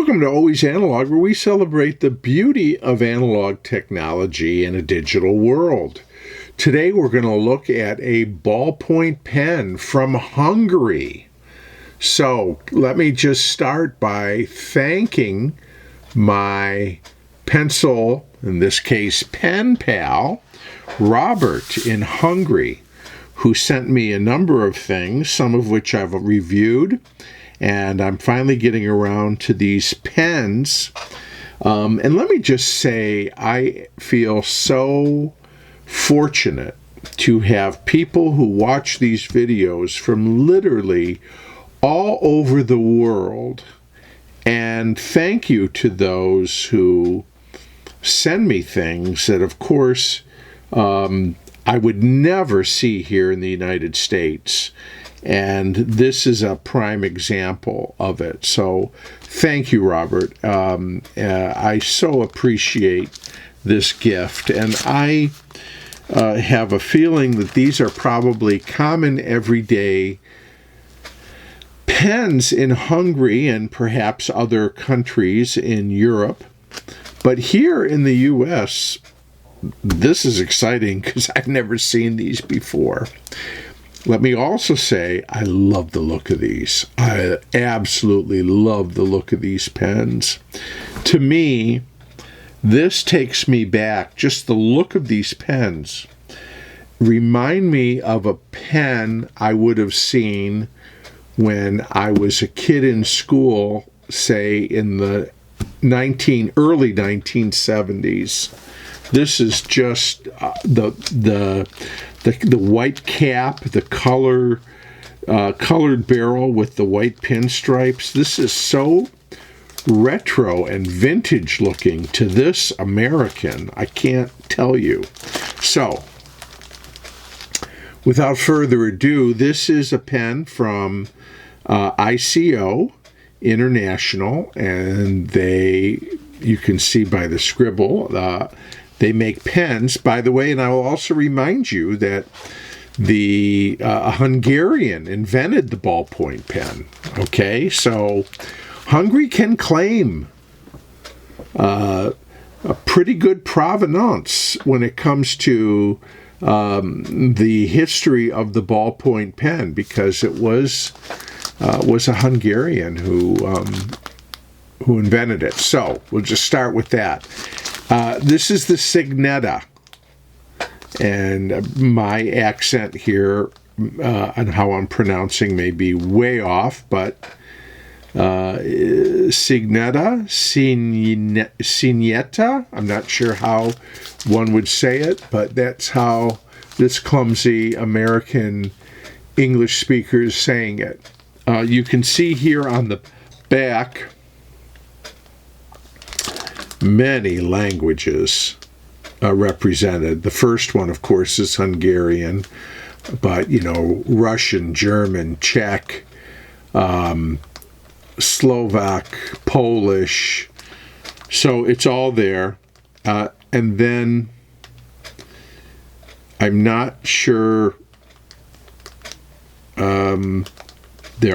Welcome to Always Analog, where we celebrate the beauty of analog technology in a digital world. Today we're going to look at a ballpoint pen from Hungary. So let me just start by thanking my pencil, in this case pen pal, Robert in Hungary, who sent me a number of things, some of which I've reviewed. And I'm finally getting around to these pens. And let me just say, I feel so fortunate to have people who watch these videos from literally all over the world. And thank you to those who send me things that, of course, I would never see here in the United States. And this is a prime example of it. So thank you, Robert. I so appreciate this gift. And I have a feeling that these are probably common everyday pens in Hungary and perhaps other countries in Europe. But here in the U.S., this is exciting because I've never seen these before. Let me also say, I love the look of these. I absolutely love the look of these pens. To me, this takes me back. Just the look of these pens remind me of a pen I would have seen when I was a kid in school, say in the early 1970s. This is just the white cap, the colored barrel with the white pinstripes. This is so retro and vintage looking to this American. I can't tell you. So, without further ado, this is a pen from ICO International, and you can see by the scribble, they make pens, by the way, and I will also remind you that the Hungarian invented the ballpoint pen. Okay, so Hungary can claim a pretty good provenance when it comes to the history of the ballpoint pen, because it was a Hungarian who invented it. So we'll just start with that. This is the Signetta, and my accent here on how I'm pronouncing may be way off, but Signetta, I'm not sure how one would say it, but that's how this clumsy American English speaker is saying it. You can see here on the back many languages represented. The first one, of course, is Hungarian, but, Russian, German, Czech, Slovak, Polish. So it's all there. And then I'm not sure. There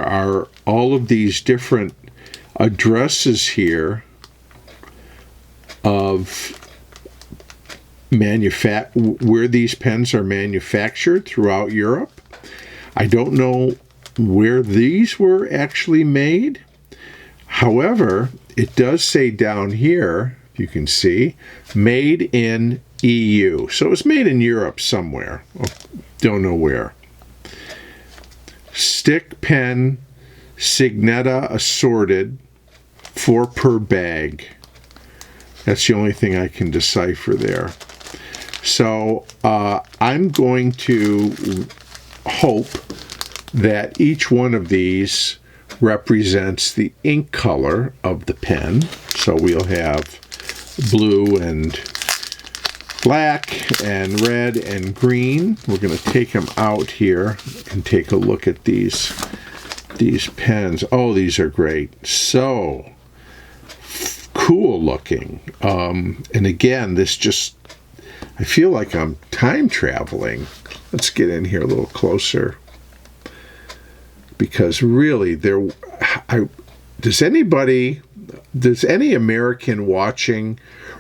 are all of these different addresses here of where these pens are manufactured throughout Europe. I don't know where these were actually made. However, it does say down here, you can see, made in EU. So it's made in Europe somewhere. Don't know where. Stick pen, Signetta assorted, 4 per bag. That's the only thing I can decipher there. So I'm going to hope that each one of these represents the ink color of the pen. So we'll have blue and black and red and green. We're going to take them out here and take a look at these pens. Oh, these are great. So cool looking. And again, I feel like I'm time traveling. Let's get in here a little closer, because really does anybody does any American watching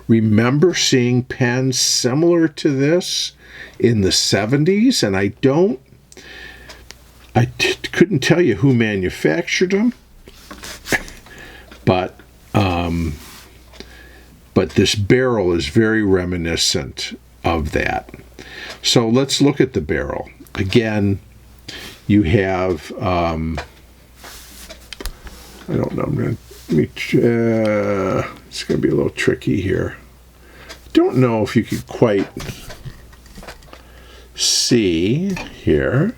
remember seeing pens similar to this in the 70s? And I couldn't tell you who manufactured them, but this barrel is very reminiscent of that. So let's look at the barrel. Again, you have, I don't know, it's going to be a little tricky here. Don't know if you could quite see here.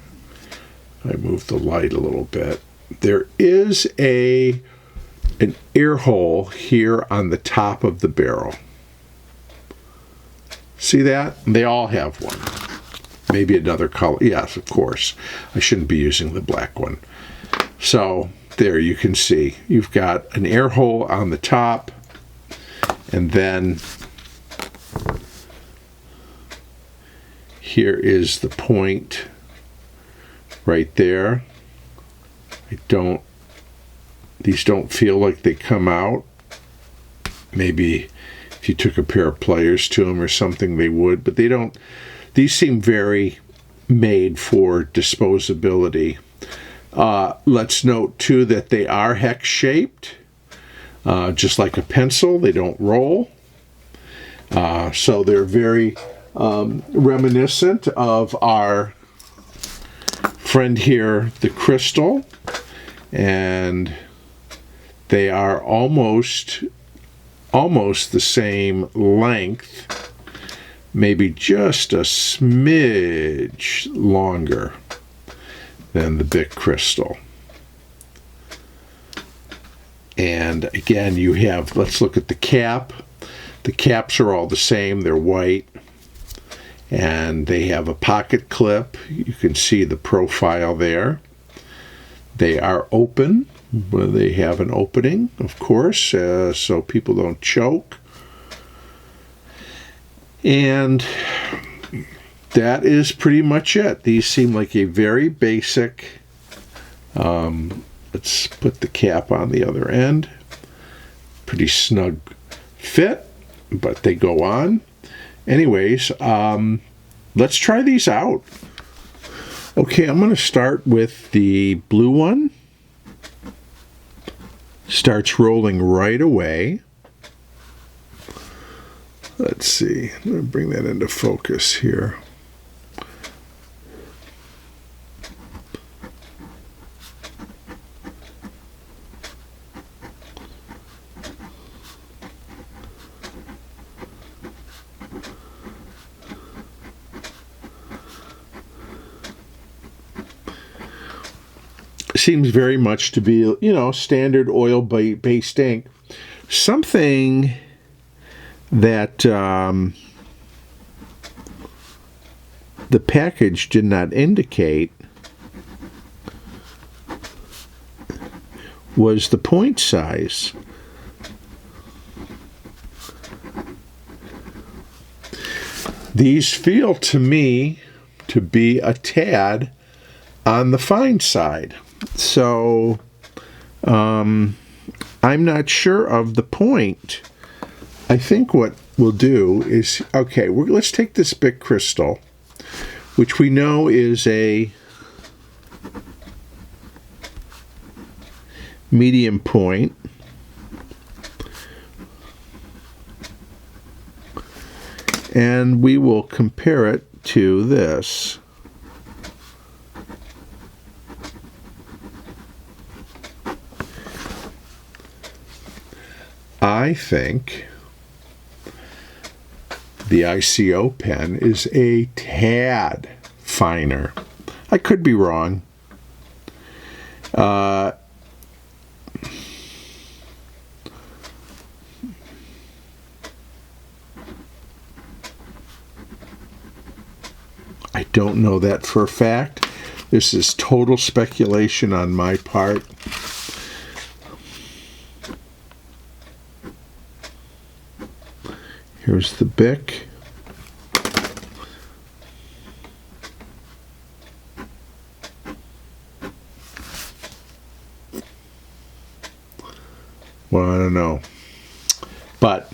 I move the light a little bit. There is an air hole here on the top of the barrel. See that? They all have one. Maybe another color. Yes, of course. I shouldn't be using the black one. So there you can see. You've got an air hole on the top, and then here is the point right there. These don't feel like they come out. Maybe if you took a pair of pliers to them or something, they would, but they don't. These seem very made for disposability. Let's note, too, that they are hex-shaped, just like a pencil. They don't roll. So they're very reminiscent of our friend here, the crystal. And they are almost the same length, maybe just a smidge longer than the Bic crystal. And again, you have, let's look at the cap. The caps are all the same. They're white. And they have a pocket clip. You can see the profile there. They are open. Well, they have an opening, of course, so people don't choke. And that is pretty much it. These seem like a very basic, let's put the cap on the other end. Pretty snug fit, but they go on. Anyways, let's try these out. Okay, I'm going to start with the blue one. Starts rolling right away. Let's see. I'm going to bring that into focus here. Seems very much to be, standard oil-based ink. Something that the package did not indicate was the point size. These feel to me to be a tad on the fine side. So I'm not sure of the point. I think what we'll do is, okay, let's take this Bic crystal, which we know is a medium point. And we will compare it to this. I think the ICO pen is a tad finer. I could be wrong. I don't know that for a fact. This is total speculation on my part. Here's the Bic. Well, I don't know. But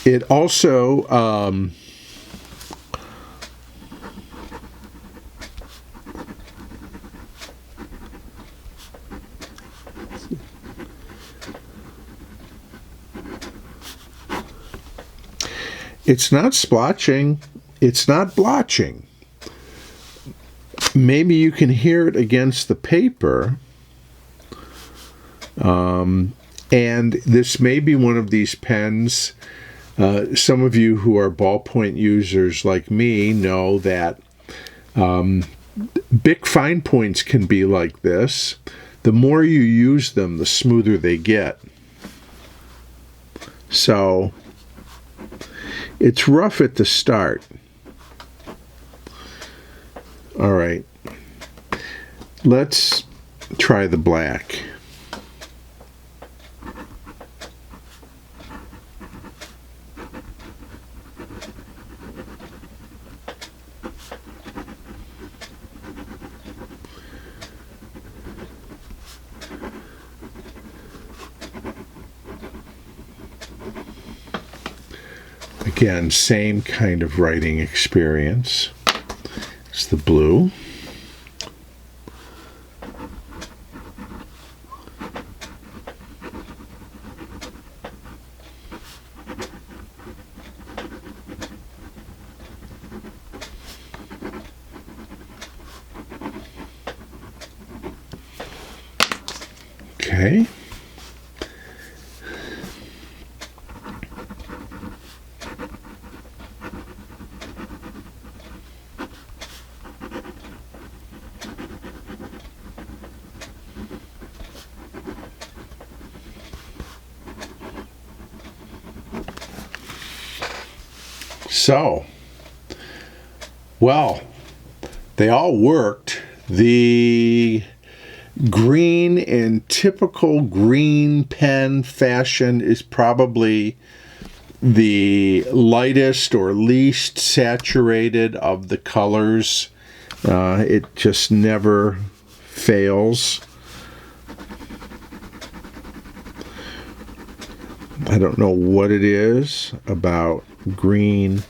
it also it's not splotching, it's not blotching. Maybe you can hear it against the paper. And this may be one of these pens. Some of you who are ballpoint users like me know that Bic fine points can be like this. The more you use them, the smoother they get. So it's rough at the start. All right, let's try the black. Again, same kind of writing experience. It's the blue. Okay. So, well, they all worked. The green in typical green pen fashion is probably the lightest or least saturated of the colors. It just never fails. I don't know what it is about green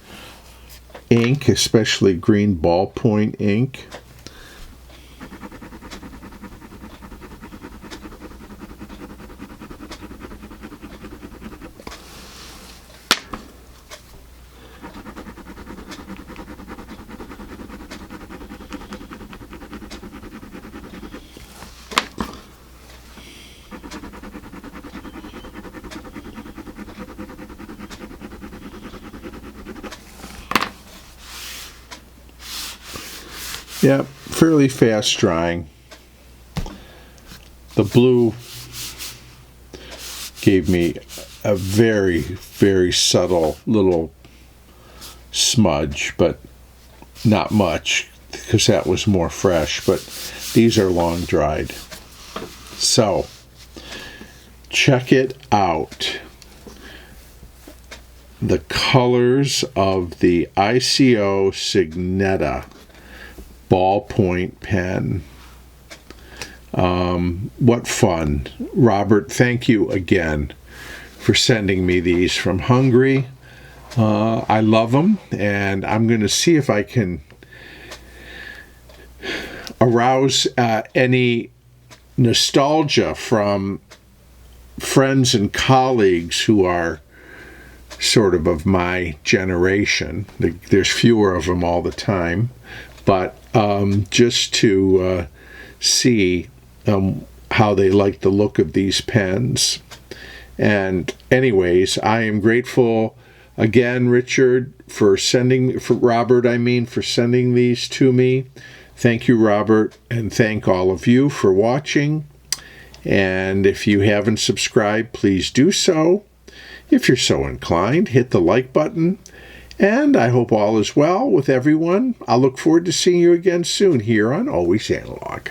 ink, especially green ballpoint ink. Yep, fairly fast drying. The blue gave me a very, very subtle little smudge, but not much because that was more fresh, but these are long dried. So, check it out. The colors of the ICO Signetta Ballpoint Pen. What fun. Robert, thank you again for sending me these from Hungary. I love them, and I'm going to see if I can arouse any nostalgia from friends and colleagues who are sort of my generation. There's fewer of them all the time, but just to see how they like the look of these pens. And anyways, I am grateful again, Richard, for sending these to me. Thank you, Robert, and thank all of you for watching. And if you haven't subscribed, please do so. If you're so inclined, hit the like button. And I hope all is well with everyone. I'll look forward to seeing you again soon here on Always Analog.